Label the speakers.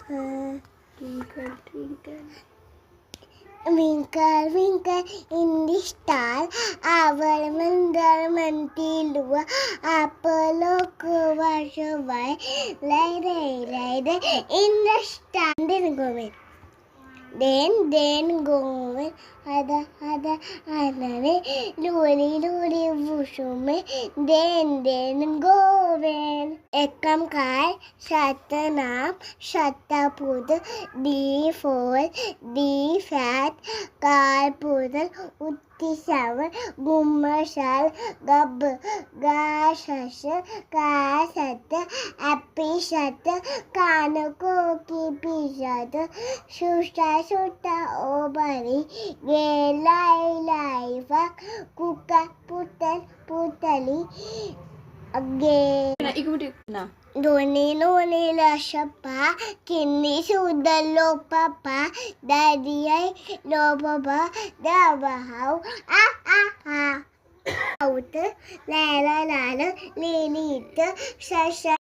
Speaker 1: Twinkle, twinkle.
Speaker 2: Twinkle, twinkle in the star, our Mandarmantilua, Apollo was away, light in the star. Then go with other anane, luri bushume, then go when ekam kai, shatanam, shatapud, D for D fat, car pudal, utti shower, gummashal, gab, gashash, kasat, happy shut, kanako pishat, Susta obari, gay life, kuka putali, again. Doni la shapa, kini sudalo papa, daddy lo papa, daba how, out, la lili, shasha.